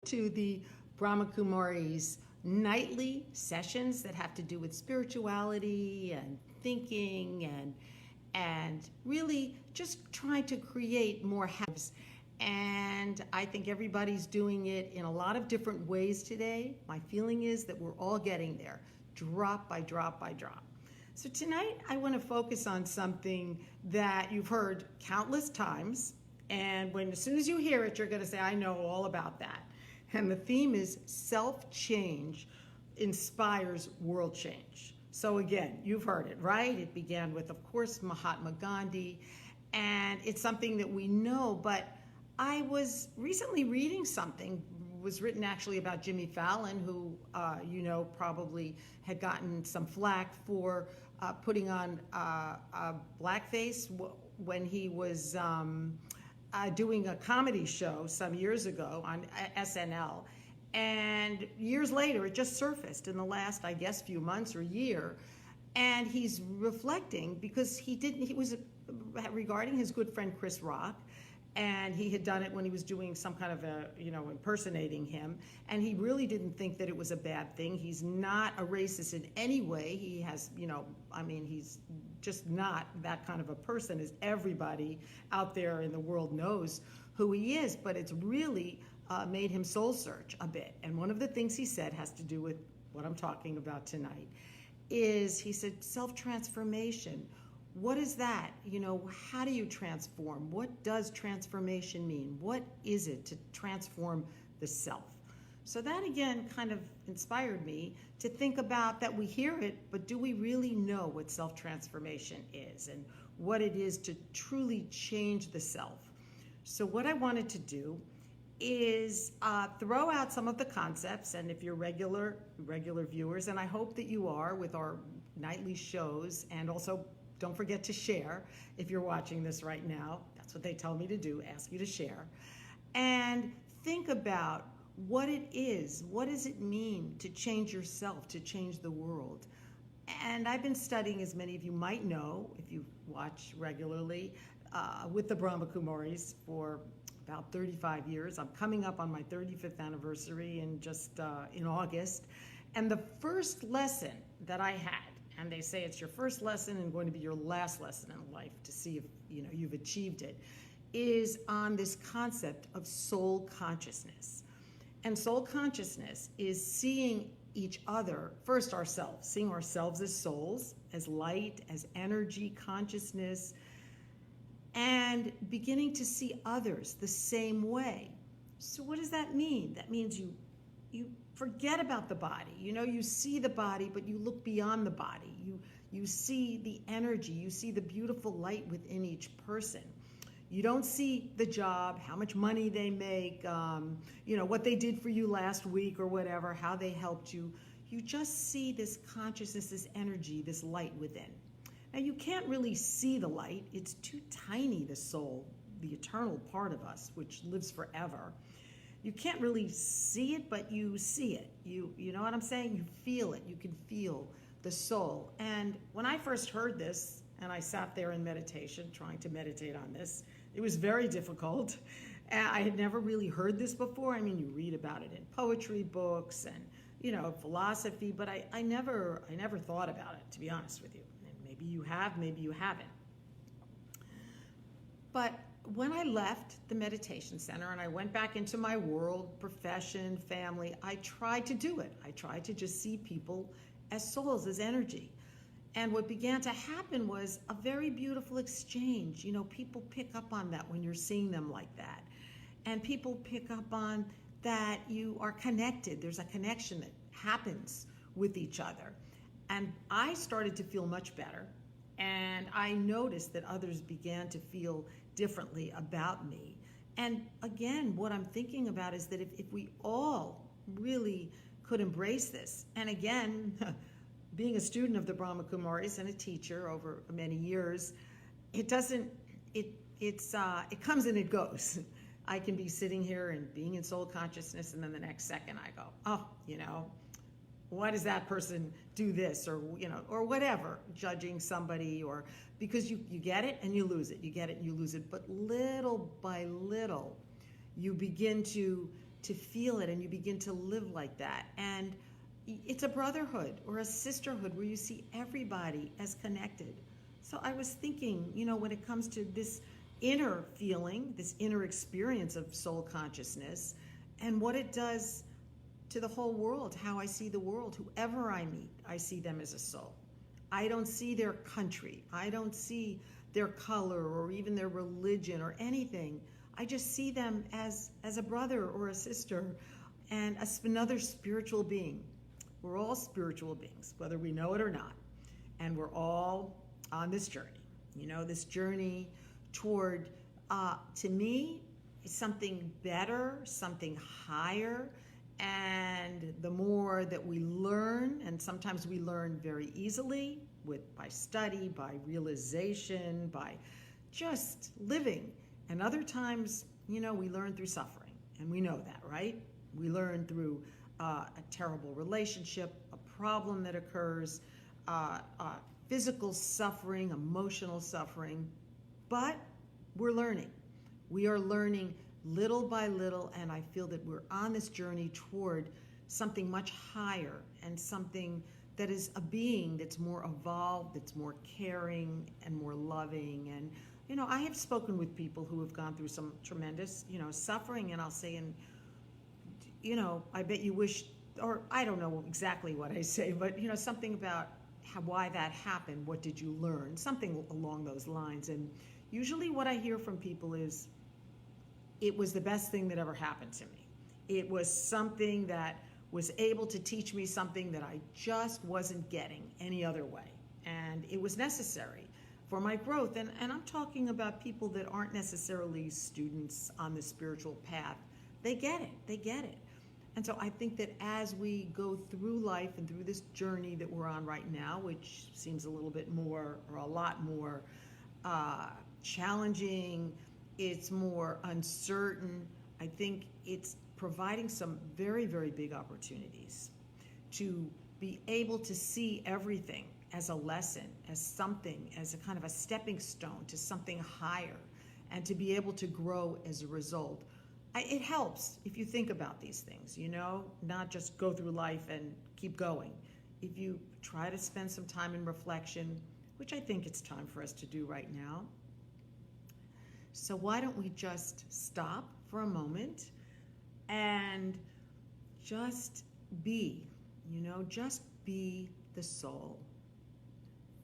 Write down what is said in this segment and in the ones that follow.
to the Brahma Kumari's nightly sessions that have to do with spirituality and thinking and really just trying to create more habits. And I think everybody's doing it in a lot of different ways today. My feeling is that we're all getting there, drop by drop by drop. So tonight I want to focus on something that you've heard countless times, and as soon as you hear it, you're going to say, I know all about that. And the theme is self-change inspires world change. So again, you've heard it, right? It began with, of course, Mahatma Gandhi, and it's something that we know, but I was recently reading something, was written actually about Jimmy Fallon, who probably had gotten some flack for putting on blackface when he was doing a comedy show some years ago on SNL. And years later, it just surfaced in the last, I guess, few months or year. And he's reflecting because he was regarding his good friend Chris Rock. And he had done it when he was doing some kind of impersonating him. And he really didn't think that it was a bad thing. He's not a racist in any way. He has, he's just not that kind of a person, as everybody out there in the world knows who he is. But it's really made him soul search a bit. And one of the things he said has to do with what I'm talking about tonight is he said self-transformation. What is that? How do you transform? What does transformation mean? What is it to transform the self? So that again kind of inspired me to think about that. We hear it, but do we really know what self-transformation is and what it is to truly change the self? So what I wanted to do is throw out some of the concepts, and if you're regular viewers, and I hope that you are with our nightly shows, and also don't forget to share if you're watching this right now. That's what they tell me to do, ask you to share. And think about what it is. What does it mean to change yourself, to change the world? And I've been studying, as many of you might know, if you watch regularly, with the Brahma Kumaris for about 35 years. I'm coming up on my 35th anniversary in August. And the first lesson that I had, and they say it's your first lesson and going to be your last lesson in life to see if you've achieved it, is on this concept of soul consciousness. And soul consciousness is seeing each other, first ourselves, seeing ourselves as souls, as light, as energy, consciousness, and beginning to see others the same way. So what does that mean? That means you forget about the body. You see the body, but you look beyond the body. You see the energy. You see the beautiful light within each person. You don't see the job, how much money they make, what they did for you last week or whatever, how they helped you. You just see this consciousness, this energy, this light within. Now, you can't really see the light. It's too tiny, the soul, the eternal part of us, which lives forever. You can't really see it, but you see it. You know what I'm saying? You feel it. You can feel the soul. And when I first heard this, and I sat there in meditation, trying to meditate on this, it was very difficult. I had never really heard this before. I mean, you read about it in poetry books and, philosophy, but I never thought about it, to be honest with you. And maybe you have, maybe you haven't. But when I left the meditation center and I went back into my world, profession, family, I tried to do it. I tried to just see people as souls, as energy. And what began to happen was a very beautiful exchange. People pick up on that when you're seeing them like that. And people pick up on that you are connected. There's a connection that happens with each other. And I started to feel much better. And I noticed that others began to feel differently about me. And again, what I'm thinking about is that if we all really could embrace this, and again, being a student of the Brahma Kumaris and a teacher over many years, it comes and it goes. I can be sitting here and being in soul consciousness, and then the next second I go, why does that person do this, or whatever, judging somebody, or because you get it and you lose it, you get it and you lose it. But little by little, you begin to to feel it and you begin to live like that. And it's a brotherhood or a sisterhood where you see everybody as connected. So I was thinking, when it comes to this inner feeling, this inner experience of soul consciousness, and what it does to the whole world, how I see the world. Whoever I meet, I see them as a soul. I don't see their country. I don't see their color or even their religion or anything. I just see them as a brother or a sister and another spiritual being. We're all spiritual beings, whether we know it or not. And we're all on this journey, this journey toward, to me, something better, something higher. And the more that we learn, and sometimes we learn very easily by study, by realization, by just living. And other times, we learn through suffering. And we know that, right? We learn through a terrible relationship, a problem that occurs, physical suffering, emotional suffering. But we're learning. We are learning little by little, and I feel that we're on this journey toward something much higher and something that is a being that's more evolved, that's more caring and more loving. And, I have spoken with people who have gone through some tremendous, suffering, and I'll say, I bet you wish, or I don't know exactly what I say, but, something about why that happened, what did you learn, something along those lines. And usually what I hear from people is, it was the best thing that ever happened to me. It was something that was able to teach me something that I just wasn't getting any other way. And it was necessary for my growth. And I'm talking about people that aren't necessarily students on the spiritual path. They get it. And so I think that as we go through life and through this journey that we're on right now, which seems a little bit more, or a lot more challenging, it's more uncertain, I think it's providing some very, very big opportunities to be able to see everything as a lesson, as something, as a kind of a stepping stone to something higher, and to be able to grow as a result. It helps if you think about these things, not just go through life and keep going. If you try to spend some time in reflection, which I think it's time for us to do right now. So why don't we just stop for a moment and just be, just be the soul.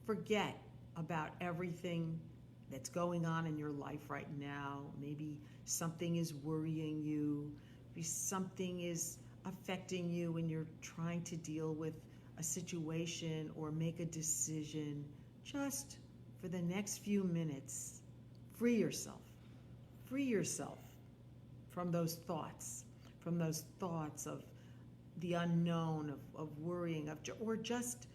Forget about everything that's going on in your life right now. Maybe something is worrying you. Maybe something is affecting you and you're trying to deal with a situation or make a decision. Just for the next few minutes, free yourself from those thoughts of the unknown, of worrying, or just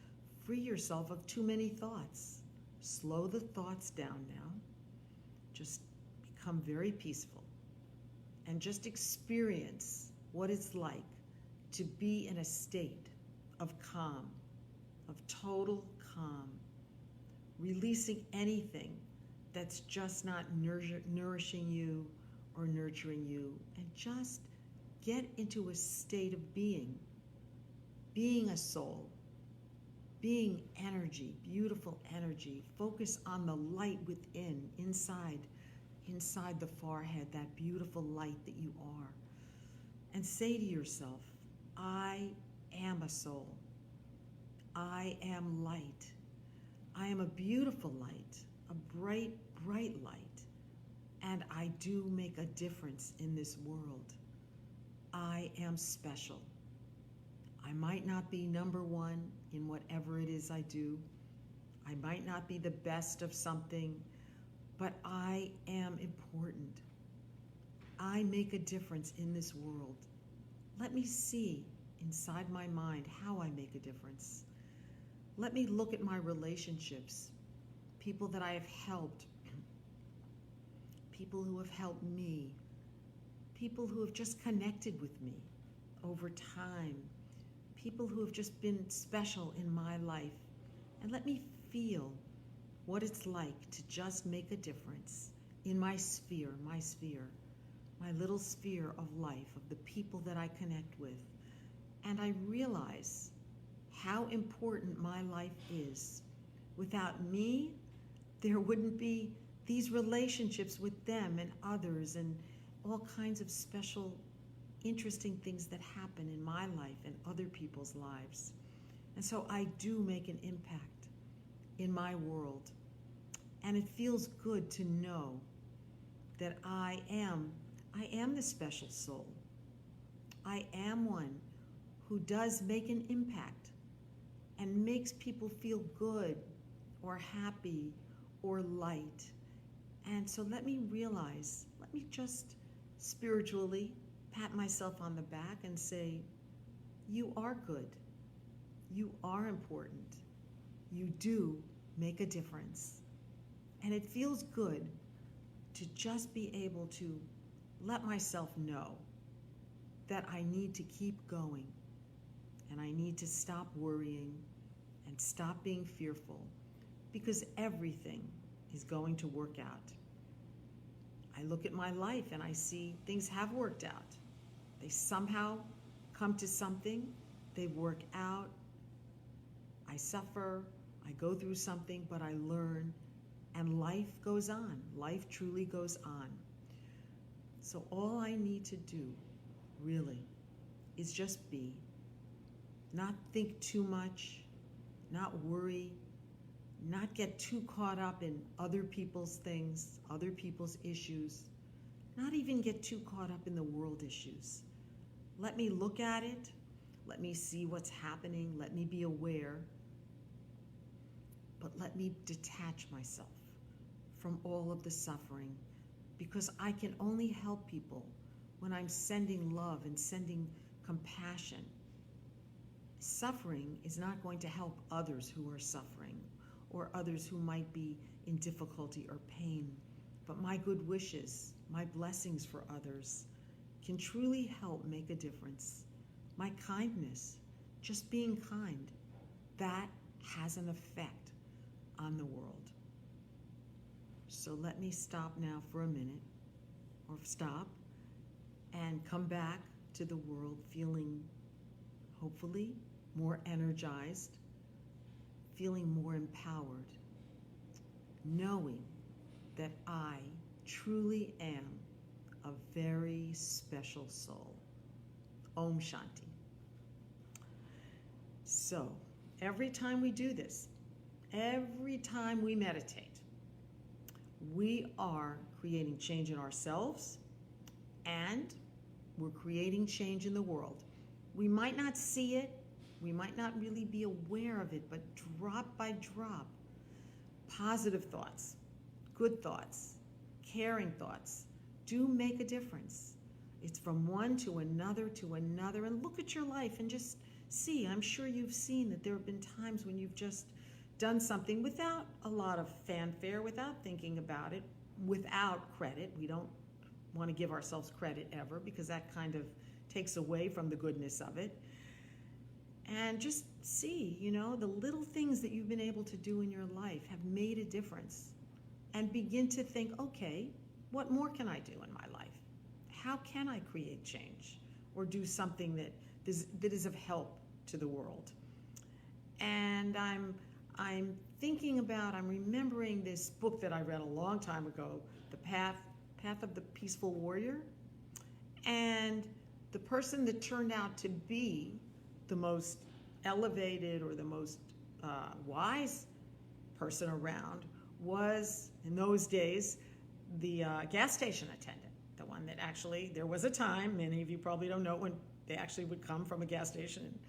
free yourself of too many thoughts. Slow the thoughts down now. Just become very peaceful and just experience what it's like to be in a state of calm, of total calm, releasing anything that's just not nourishing you or nurturing you, and just get into a state of being a soul, being energy, beautiful energy. Focus on the light within, inside the forehead, that beautiful light that you are. And say to yourself, I am a soul. I am light. I am a beautiful light, a bright, bright light. And I do make a difference in this world. I am special. I might not be number one in whatever it is I do. I might not be the best of something, but I am important. I make a difference in this world. Let me see inside my mind how I make a difference. Let me look at my relationships, people that I have helped, people who have helped me, people who have just connected with me over time, people who have just been special in my life. And let me feel what it's like to just make a difference in my sphere, my little sphere of life, of the people that I connect with, and I realize how important my life is. Without me, there wouldn't be these relationships with them and others and all kinds of special, interesting things that happen in my life and other people's lives. And so I do make an impact in my world. And it feels good to know that I am the special soul. I am one who does make an impact and makes people feel good or happy or light. And so let me just spiritually pat myself on the back and say, you are good. You are important. You do make a difference. And it feels good to just be able to let myself know that I need to keep going and I need to stop worrying and stop being fearful, because everything is going to work out. I look at my life and I see things have worked out. They somehow come to something, they work out. I suffer, I go through something, but I learn, and life goes on. Life truly goes on. So all I need to do, really, is just be. Not think too much, not worry, not get too caught up in other people's things, other people's issues, not even get too caught up in the world issues. Let me look at it, let me see what's happening, let me be aware, but let me detach myself from all of the suffering, because I can only help people when I'm sending love and sending compassion. Suffering is not going to help others who are suffering or others who might be in difficulty or pain, but my good wishes, my blessings for others can truly help make a difference. My kindness, just being kind, that has an effect on the world. So let me stop now for a minute, or stop and come back to the world feeling hopefully more energized, feeling more empowered, knowing that I truly am a very special soul. Om Shanti. So every time we do this, every time we meditate, we are creating change in ourselves and we're creating change in the world. We might not see it, we might not really be aware of it, but drop by drop, positive thoughts, good thoughts, caring thoughts do make a difference. It's from one to another, and look at your life and just see. I'm sure you've seen that there have been times when you've just done something without a lot of fanfare, without thinking about it, without credit. We don't want to give ourselves credit ever, because that kind of takes away from the goodness of it. And just see, the little things that you've been able to do in your life have made a difference. And begin to think, okay, what more can I do in my life? How can I create change or do something that is of help to the world? And I'm remembering this book that I read a long time ago, The Path of the Peaceful Warrior. And the person that turned out to be the most elevated or the most wise person around was, in those days, the gas station attendant. The one that actually, there was a time, many of you probably don't know, when they actually would come from a gas station and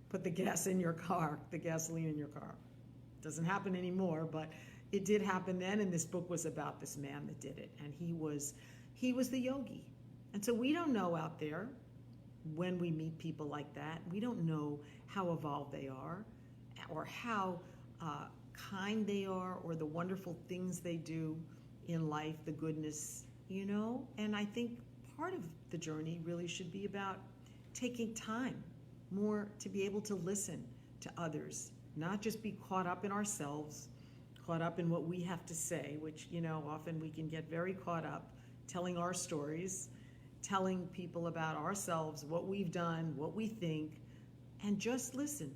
put the gas in your car, the gasoline in your car. Doesn't happen anymore, but it did happen then, and this book was about this man that did it, and he was the yogi. And so we don't know out there, when we meet people like that, we don't know how evolved they are, or how kind they are, or the wonderful things they do in life, the goodness, And I think part of the journey really should be about taking time more to be able to listen to others, not just be caught up in ourselves, caught up in what we have to say, which, often we can get very caught up telling our stories telling people about ourselves, what we've done, what we think, and just listen.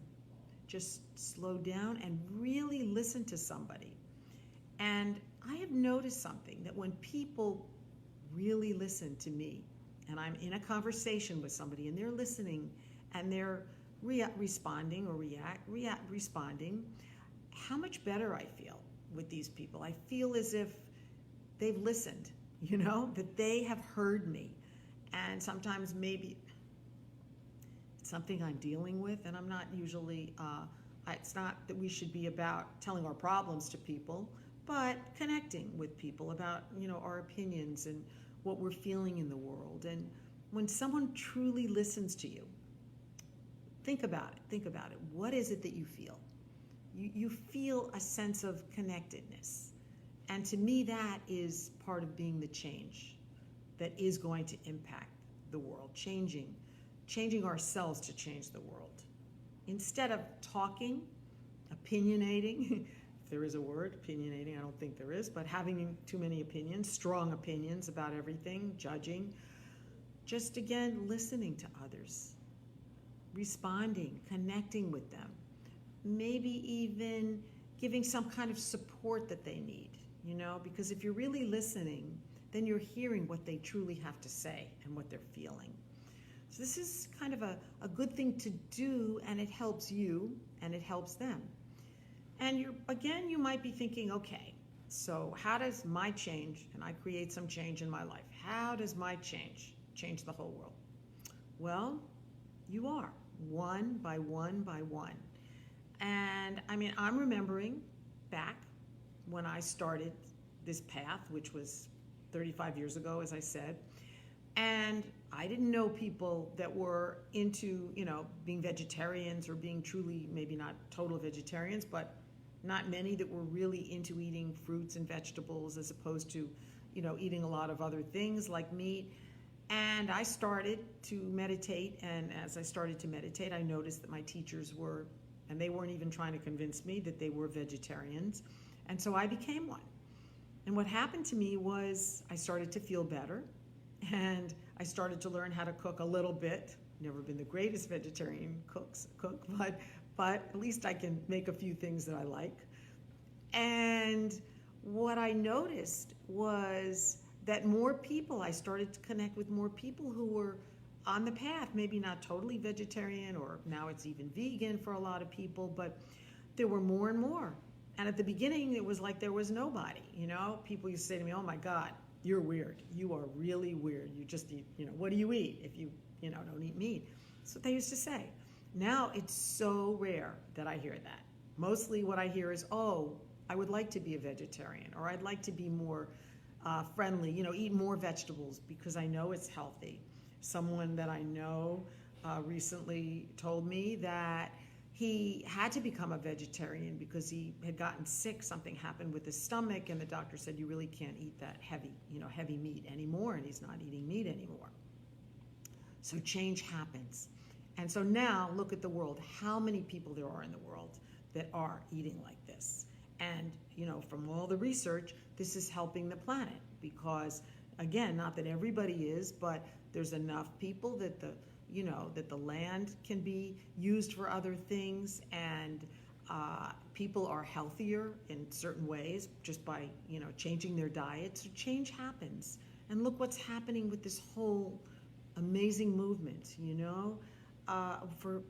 Just slow down and really listen to somebody. And I have noticed something, that when people really listen to me, and I'm in a conversation with somebody and they're listening and they're responding, how much better I feel with these people. I feel as if they've listened, that they have heard me. And sometimes maybe it's something I'm dealing with, and I'm not usually, it's not that we should be about telling our problems to people, but connecting with people about, our opinions and what we're feeling in the world. And when someone truly listens to you, think about it. What is it that you feel? You feel a sense of connectedness. And to me, that is part of being the change that is going to impact the world, changing ourselves to change the world. Instead of talking, opinionating, if there is a word, opinionating, I don't think there is, but having too many opinions, strong opinions about everything, judging, just again, listening to others, responding, connecting with them, maybe even giving some kind of support that they need, because if you're really listening, then you're hearing what they truly have to say and what they're feeling. So this is kind of a good thing to do, and it helps you and it helps them. And you might be thinking, okay, so how does my change, and I create some change in my life, how does my change the whole world? Well, you are, one by one by one. And I'm remembering back when I started this path, which was 35 years ago, as I said, and I didn't know people that were into, being vegetarians or being truly, maybe not total vegetarians, but not many that were really into eating fruits and vegetables as opposed to, eating a lot of other things like meat. And I started to meditate, and as I started to meditate, I noticed that my teachers were, and they weren't even trying to convince me that they were vegetarians, and so I became one. And what happened to me was I started to feel better, and I started to learn how to cook a little bit. Never been the greatest vegetarian cook, but at least I can make a few things that I like. And what I noticed was that I started to connect with more people who were on the path, maybe not totally vegetarian, or now it's even vegan for a lot of people, but there were more and more. And at the beginning, it was like there was nobody, People used to say to me, oh my God, you're weird. You are really weird. You just eat, what do you eat if you, don't eat meat? That's what they used to say. Now it's so rare that I hear that. Mostly what I hear is, oh, I would like to be a vegetarian, or I'd like to be more friendly, eat more vegetables because I know it's healthy. Someone that I know recently told me that he had to become a vegetarian because he had gotten sick. Something happened with his stomach, and the doctor said, you really can't eat that heavy meat anymore, and he's not eating meat anymore. So change happens. And so now look at the world, how many people there are in the world that are eating like this. And, from all the research, this is helping the planet because, again, not that everybody is, but there's enough people that the land can be used for other things, and people are healthier in certain ways just by, changing their diet. So change happens. And look what's happening with this whole amazing movement, for,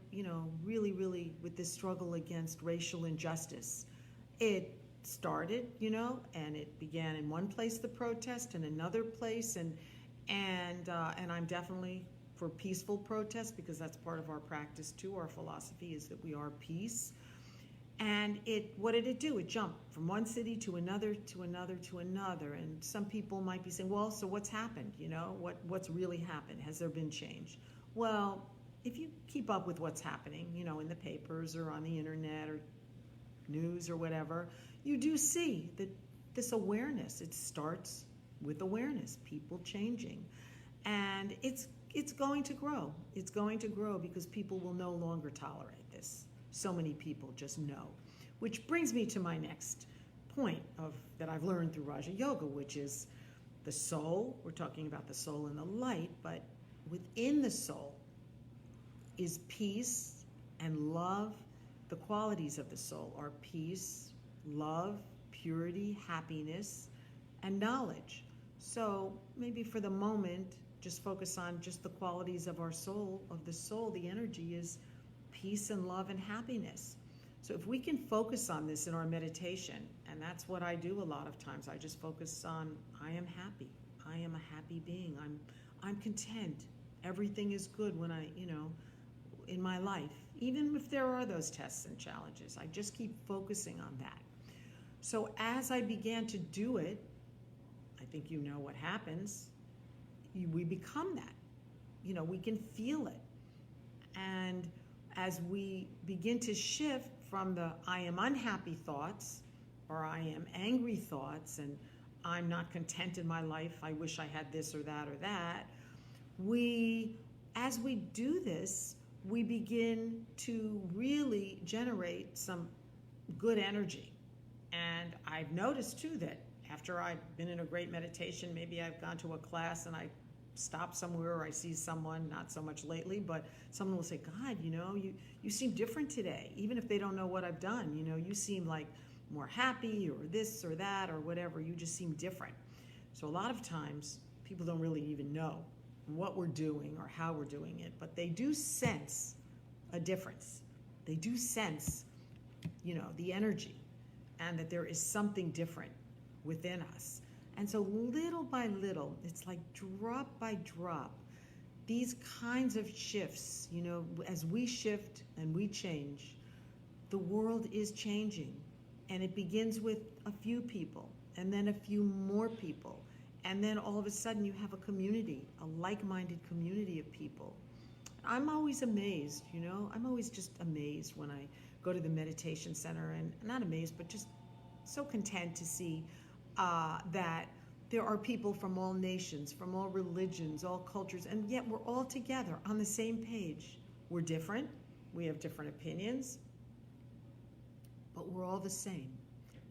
really, really with this struggle against racial injustice. It started, and it began in one place, the protest, and another place, and I'm definitely for peaceful protest because that's part of our practice too. Our philosophy is that we are peace. And what did it do? It jumped from one city to another, to another, to another. And some people might be saying, well, so what's happened? What's really happened? Has there been change? Well, if you keep up with what's happening, in the papers or on the internet or news or whatever, you do see that this awareness, it starts with awareness, people changing. And it's going to grow. It's going to grow because people will no longer tolerate this. So many people just know. Which brings me to my next point that I've learned through Raja Yoga, which is the soul. We're talking about the soul and the light, but within the soul is peace and love. The qualities of the soul are peace, love, purity, happiness, and knowledge. So maybe for the moment, just focus on just the qualities of our soul, of the soul. The energy is peace and love and happiness. So if we can focus on this in our meditation, and that's what I do a lot of times, I just focus on, I am happy. I am a happy being. I'm content. Everything is good when in my life. Even if there are those tests and challenges, I just keep focusing on that. So as I began to do it, I think you know what happens. We become that. We can feel it. And as we begin to shift from the I am unhappy thoughts, or I am angry thoughts, and I'm not content in my life, I wish I had this or that or that, as we do this, we begin to really generate some good energy. And I've noticed too that after I've been in a great meditation, maybe I've gone to a class and I stop somewhere, or I see someone, not so much lately, but someone will say, God, you seem different today. Even if they don't know what I've done, you seem like more happy, or this or that or whatever. You just seem different. So a lot of times people don't really even know what we're doing or how we're doing it, but they do sense a difference. They do sense, the energy, and that there is something different within us. And so little by little, it's like drop by drop, these kinds of shifts, as we shift and we change, the world is changing. And it begins with a few people, and then a few more people. And then all of a sudden you have a community, a like-minded community of people. I'm always amazed, I'm always just amazed when I go to the meditation center, and not amazed, but just so content to see that there are people from all nations, from all religions, all cultures, and yet we're all together on the same page. We're different, we have different opinions, but we're all the same,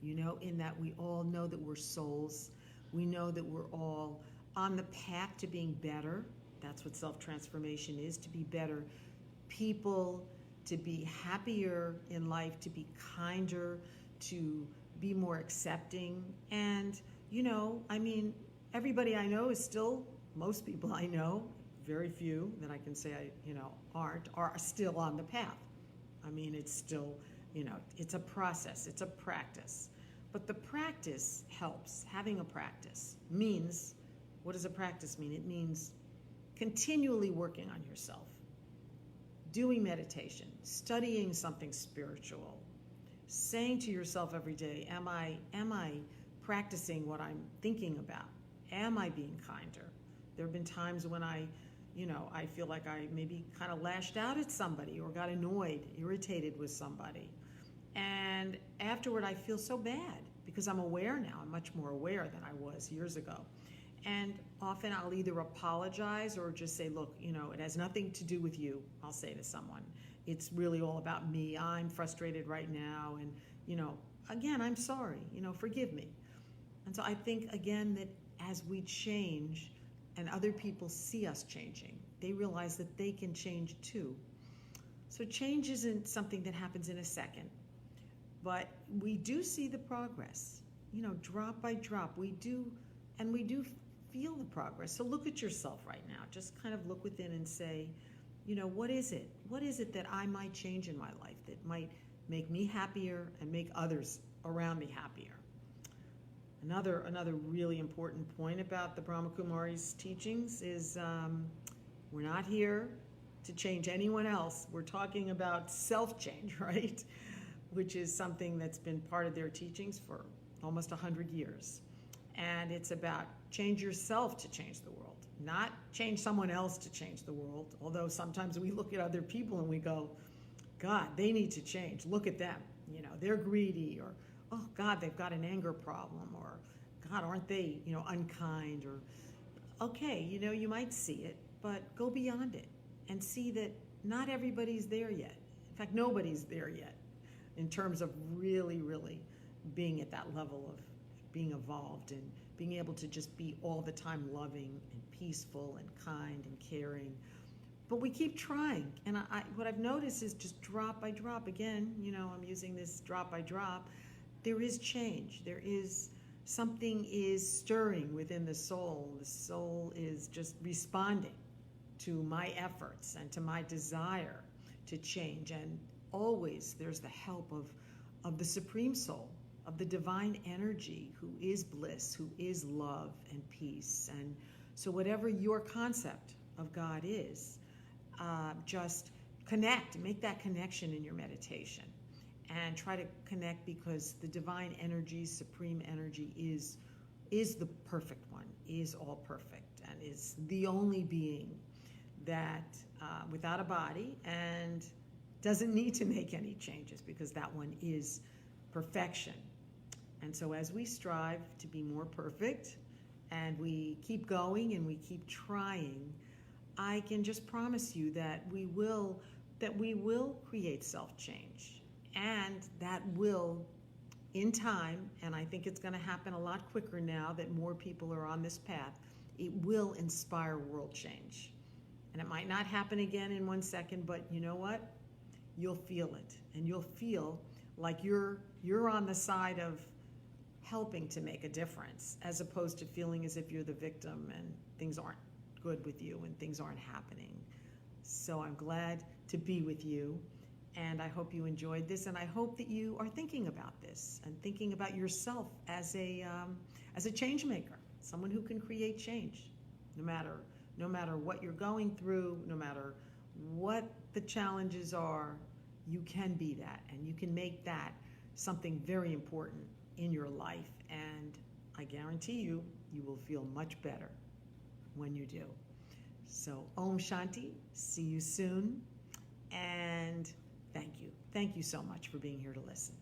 in that we all know that we're souls. We know that we're all on the path to being better. That's what self-transformation is, to be better people, to be happier in life, to be kinder, to be more accepting. And, everybody I know is still, most people I know, very few that I can say are still on the path. It's still, it's a process, it's a practice. But the practice helps. Having a practice means, what does a practice mean? It means continually working on yourself, doing meditation, studying something spiritual, saying to yourself every day, am I practicing what I'm thinking about? Am I being kinder? There have been times when I feel like I maybe kind of lashed out at somebody, or got annoyed, irritated with somebody. And afterward, I feel so bad because I'm aware now. I'm much more aware than I was years ago. And often I'll either apologize or just say, look, it has nothing to do with you, I'll say to someone. It's really all about me. I'm frustrated right now. And, again, I'm sorry, forgive me. And so I think, again, that as we change and other people see us changing, they realize that they can change too. So change isn't something that happens in a second. But we do see the progress, drop by drop. We do feel the progress. So look at yourself right now. Just kind of look within and say, what is it? What is it that I might change in my life that might make me happier and make others around me happier? Another really important point about the Brahma Kumari's teachings is we're not here to change anyone else. We're talking about self-change, right? Which is something that's been part of their teachings for almost 100 years. And it's about change yourself to change the world, not change someone else to change the world. Although sometimes we look at other people and we go, God, they need to change. Look at them. They're greedy, or, oh, God, they've got an anger problem, or, God, aren't they, unkind, or, okay, you might see it, but go beyond it and see that not everybody's there yet. In fact, nobody's there yet, in terms of really, really being at that level of being evolved and being able to just be all the time loving and peaceful and kind and caring. But we keep trying. And what I've noticed is just drop by drop, again, I'm using this drop by drop, there is change. There is something is stirring within the soul. The soul is just responding to my efforts and to my desire to change. And always there's the help of the Supreme Soul, of the divine energy who is bliss, who is love and peace. And so whatever your concept of God is, just connect, make that connection in your meditation and try to connect, because the divine energy, supreme energy is the perfect one, is all perfect, and is the only being that without a body and doesn't need to make any changes, because that one is perfection. And so as we strive to be more perfect and we keep going and we keep trying, I can just promise you that we will create self-change, and that will, in time, and I think it's going to happen a lot quicker now that more people are on this path, it will inspire world change. And it might not happen again in 1 second, but you know what? You'll feel it, and you'll feel like you're on the side of helping to make a difference, as opposed to feeling as if you're the victim and things aren't good with you and things aren't happening. So I'm glad to be with you, and I hope you enjoyed this, and I hope that you are thinking about this and thinking about yourself as a change maker, someone who can create change, no matter what you're going through, no matter what the challenges are. You can be that, and you can make that something very important in your life, and I guarantee you will feel much better when you do. So Om Shanti, see you soon, and thank you so much for being here to listen.